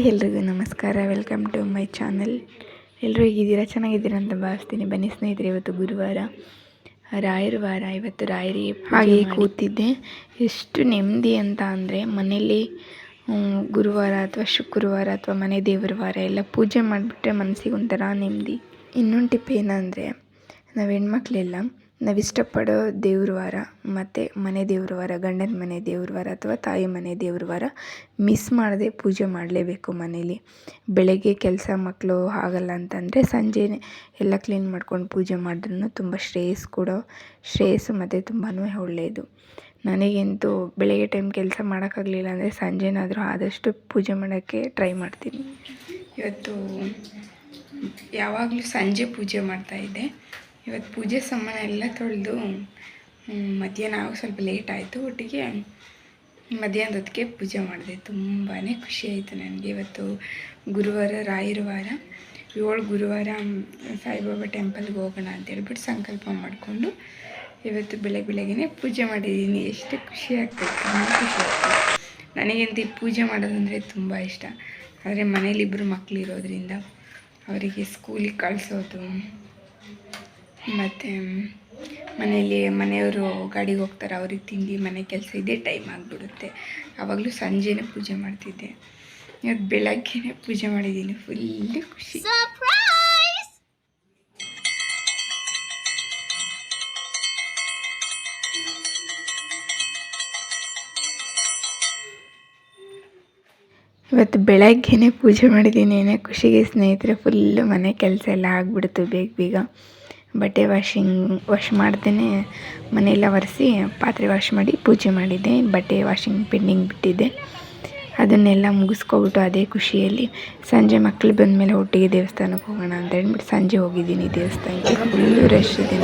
ಎಲ್ರಿಗೂ ನಮಸ್ಕಾರ. Welcome to my channel. ಎಲ್ಲರೂ ಹೇಗಿದ್ದೀರಾ? ಚೆನ್ನಾಗಿದ್ದೀರಾ ಅಂತ ಭಾವಿಸ್ತೀನಿ. ಬನ್ನಿ ಸ್ನೇಹಿತರೆ, ಇವತ್ತು ಗುರುವಾರ, ರಾಯರ ವಾರ. ಇವತ್ತು ರಾಯರಿಗೆ ಹಾಗೆ ಕೂತಿದ್ದೆ. ಎಷ್ಟು ನೆಮ್ಮದಿ ಅಂತ ಅಂದರೆ, ಮನೇಲಿ ಗುರುವಾರ ಅಥವಾ ಶುಕ್ರವಾರ ಅಥವಾ ಮನೆ ದೇವರ ವಾರ ಎಲ್ಲ ಪೂಜೆ ಮಾಡಿಬಿಟ್ರೆ ಮನಸ್ಸಿಗೆ ಒಂಥರ ನೆಮ್ಮದಿ. ಇನ್ನೊಂದು ಟಿಪ್ ಏನಂದರೆ, ನಾವು ಹೆಣ್ಮಕ್ಳೆಲ್ಲ ನಾವಿಷ್ಟಪಡೋ ದೇವ್ರ ವಾರ ಮತ್ತು ಮನೆ ದೇವ್ರ ವಾರ, ಗಂಡನ ಮನೆ ದೇವ್ರ ವಾರ ಅಥವಾ ತಾಯಿ ಮನೆ ದೇವ್ರ ವಾರ ಮಿಸ್ ಮಾಡದೆ ಪೂಜೆ ಮಾಡಲೇಬೇಕು ಮನೇಲಿ. ಬೆಳಗ್ಗೆ ಕೆಲಸ ಮಕ್ಕಳು ಆಗಲ್ಲ ಅಂತಂದರೆ ಸಂಜೆನೇ ಎಲ್ಲ ಕ್ಲೀನ್ ಮಾಡ್ಕೊಂಡು ಪೂಜೆ ಮಾಡಿದ್ರೂ ತುಂಬ ಶ್ರೇಯಸ್ಸು ಮತ್ತು ತುಂಬಾ ಒಳ್ಳೆಯದು. ನನಗಂತೂ ಬೆಳಗ್ಗೆ ಟೈಮ್ ಕೆಲಸ ಮಾಡೋಕ್ಕಾಗಲಿಲ್ಲ ಅಂದರೆ ಸಂಜೆನಾದರೂ ಆದಷ್ಟು ಪೂಜೆ ಮಾಡೋಕ್ಕೆ ಟ್ರೈ ಮಾಡ್ತೀನಿ. ಇವತ್ತು ಯಾವಾಗಲೂ ಸಂಜೆ ಪೂಜೆ ಮಾಡ್ತಾಯಿದ್ದೆ. ಇವತ್ತು ಪೂಜೆ ಸಾಮಾನ ಎಲ್ಲ ತೊಳೆದು ಮಧ್ಯಾಹ್ನ ಸ್ವಲ್ಪ ಲೇಟ್ ಆಯಿತು. ಒಟ್ಟಿಗೆ ಮಧ್ಯಾಹ್ನದೊತ್ತಿಗೆ ಪೂಜೆ ಮಾಡಿದೆ. ತುಂಬಾ ಖುಷಿ ಆಯಿತು ನನಗೆ. ಇವತ್ತು ಗುರುವಾರ, ರಾಯರ ವಾರ. 7 ಗುರುವಾರ ಸಾಯಿಬಾಬಾ ಟೆಂಪಲ್ಗೆ ಹೋಗೋಣ ಅಂತೇಳ್ಬಿಟ್ಟು ಸಂಕಲ್ಪ ಮಾಡಿಕೊಂಡು ಇವತ್ತು ಬೆಳಗ್ಗೆನೇ ಪೂಜೆ ಮಾಡಿದ್ದೀನಿ. ಎಷ್ಟು ಖುಷಿ ಆಗ್ತದೆ, ತುಂಬ ಖುಷಿ ಆಗ್ತದೆ. ನನಗಂತೂ ಈ ಪೂಜೆ ಮಾಡೋದಂದರೆ ತುಂಬ ಇಷ್ಟ. ಆದರೆ ಮನೇಲಿ 2 ಮಕ್ಕಳು ಇರೋದ್ರಿಂದ ಅವರಿಗೆ ಸ್ಕೂಲಿಗೆ ಕಳಿಸೋದು ಮತ್ತು ಮನೆಯವರು ಗಾಡಿಗೆ ಹೋಗ್ತಾರೆ, ಅವ್ರಿಗೆ ತಿಂಡಿ ಮನೆ ಕೆಲಸ ಇದೇ ಟೈಮ್ ಆಗಿಬಿಡುತ್ತೆ. ಆವಾಗಲೂ ಸಂಜೆನೇ ಪೂಜೆ ಮಾಡ್ತಿದ್ದೆ. ಇವತ್ತು ಬೆಳಗ್ಗೆನೇ ಪೂಜೆ ಮಾಡಿದ್ದೀನಿ. ಫುಲ್ಲು ಖುಷಿ. ಇವತ್ತು ಬೆಳಗ್ಗೆನೇ ಪೂಜೆ ಮಾಡಿದ್ದೀನಿ. ಏನೇ ಖುಷಿಗೆ ಸ್ನೇಹಿತರೆ. ಫುಲ್ಲು ಮನೆ ಕೆಲಸ ಎಲ್ಲ ಆಗಿಬಿಡ್ತು ಬೇಗ. ಬಟ್ಟೆ ವಾಶ್ ಮಾಡ್ದೇ ಮನೆಯೆಲ್ಲ ಒರೆಸಿ ಪಾತ್ರೆ ವಾಶ್ ಮಾಡಿ ಪೂಜೆ ಮಾಡಿದ್ದೆ. ಬಟ್ಟೆ ವಾಷಿಂಗ್ ಪೆಂಡಿಂಗ್ ಬಿಟ್ಟಿದ್ದೆ, ಅದನ್ನೆಲ್ಲ ಮುಗಿಸ್ಕೊಬಿಟ್ಟು ಅದೇ ಖುಷಿಯಲ್ಲಿ ಸಂಜೆ ಮಕ್ಕಳು ಬಂದಮೇಲೆ ಒಟ್ಟಿಗೆ ದೇವಸ್ಥಾನಕ್ಕೆ ಹೋಗೋಣ ಅಂತ ಹೇಳ್ಬಿಟ್ಟು ಸಂಜೆ ಹೋಗಿದ್ದೀನಿ ದೇವಸ್ಥಾನಕ್ಕೆ. ಫುಲ್ಲು ರಶ್ ಇದೆ.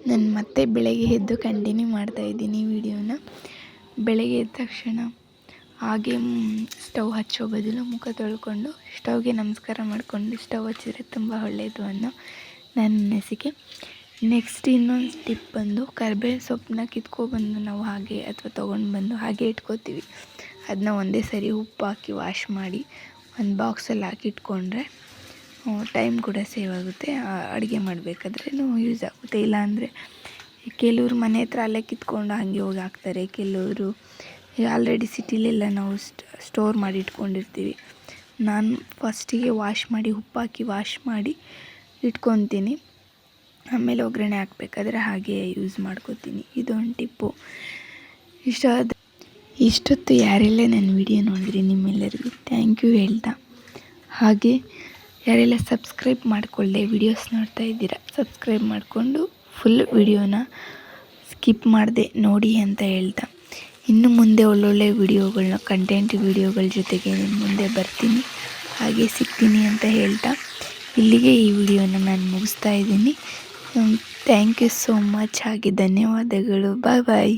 ನಾನು ಮತ್ತೆ ಬೆಳಗ್ಗೆ ಎದ್ದು ಕಂಟಿನ್ಯೂ ಮಾಡ್ತಾಯಿದ್ದೀನಿ ವಿಡಿಯೋನ. ಬೆಳಗ್ಗೆ ಎದ್ದ ತಕ್ಷಣ ಹಾಗೆ ಸ್ಟವ್ ಹಚ್ಚೋ ಬದಲು ಮುಖ ತೊಳ್ಕೊಂಡು ಸ್ಟವ್ಗೆ ನಮಸ್ಕಾರ ಮಾಡಿಕೊಂಡು ಸ್ಟವ್ ಹಚ್ಚಿದ್ರೆ ತುಂಬ ಒಳ್ಳೆಯದು ಅನ್ನೋ ನನ್ನ ಅನಿಸಿಕೆ. ನೆಕ್ಸ್ಟ್ ಇನ್ನೊಂದು ಟಿಪ್ ಬಂದು, ಕರಿಬೇವು ಸೊಪ್ಪನ್ನ ಕಿತ್ಕೊಬಂದು ನಾವು ಹಾಗೆ ಅಥವಾ ತೊಗೊಂಡು ಬಂದು ಹಾಗೆ ಇಟ್ಕೋತೀವಿ. ಅದನ್ನ ಒಂದೇ ಸರಿ ಉಪ್ಪು ಹಾಕಿ ವಾಶ್ ಮಾಡಿ ಒಂದು ಬಾಕ್ಸಲ್ಲಿ ಹಾಕಿ ಇಟ್ಕೊಂಡ್ರೆ ಟೈಮ್ ಕೂಡ ಸೇವ್ ಆಗುತ್ತೆ. ಅಡುಗೆ ಮಾಡಬೇಕಾದ್ರೂ ಯೂಸ್ ಆಗುತ್ತೆ. ಇಲ್ಲಾಂದರೆ ಕೆಲವರು ಮನೆ ಹತ್ರ ಅಲ್ಲೇ ಕಿತ್ಕೊಂಡು ಹಾಗೆ ಹೋಗಿ ಹಾಕ್ತಾರೆ. ಕೆಲವರು ಆಲ್ರೆಡಿ ಸಿಟಿಲೆಲ್ಲ ನಾವು ಸ್ಟೋರ್ ಮಾಡಿ ಇಟ್ಕೊಂಡಿರ್ತೀವಿ. ನಾನು ಫಸ್ಟಿಗೆ ವಾಶ್ ಮಾಡಿ ಉಪ್ಪು ಹಾಕಿ ವಾಶ್ ಮಾಡಿ ಇಟ್ಕೊತೀನಿ. ಆಮೇಲೆ ಒಗ್ಗರಣೆ ಹಾಕಬೇಕಾದ್ರೆ ಹಾಗೆ ಯೂಸ್ ಮಾಡ್ಕೋತೀನಿ. ಇದೊಂದು ಟಿಪ್ಪು. ಇಷ್ಟೊತ್ತು ಯಾರೆಲ್ಲ ನನ್ನ ವಿಡಿಯೋ ನೋಡಿದ್ರಿ ನಿಮ್ಮೆಲ್ಲರಿಗೂ ಥ್ಯಾಂಕ್ ಯು ಹೇಳ್ತಾ, ಹಾಗೆ ಯಾರೆಲ್ಲ ಸಬ್ಸ್ಕ್ರೈಬ್ ಮಾಡಿಕೊಳ್ಳದೆ ವಿಡಿಯೋಸ್ ನೋಡ್ತಾ ಇದ್ದೀರಾ ಸಬ್ಸ್ಕ್ರೈಬ್ ಮಾಡಿಕೊಂಡು ಫುಲ್ ವಿಡಿಯೋನ ಸ್ಕಿಪ್ ಮಾಡಿದೆ ನೋಡಿ ಅಂತ ಹೇಳ್ತಾ, ಇನ್ನು ಮುಂದೆ ಒಳ್ಳೊಳ್ಳೆ ವಿಡಿಯೋಗಳನ್ನ ಕಂಟೆಂಟ್ ವಿಡಿಯೋಗಳ ಜೊತೆಗೆ ನಿಮ್ಮ ಮುಂದೆ ಬರ್ತೀನಿ, ಹಾಗೆ ಸಿಗ್ತೀನಿ ಅಂತ ಹೇಳ್ತಾ ಇಲ್ಲಿಗೆ ಈ ವಿಡಿಯೋನ ನಾನು ಮುಗಿಸ್ತಾ ಇದ್ದೀನಿ. ಥ್ಯಾಂಕ್ ಯು ಸೋ ಮಚ್, ಹಾಗೆ ಧನ್ಯವಾದಗಳು. ಬಾಯ್ ಬಾಯ್.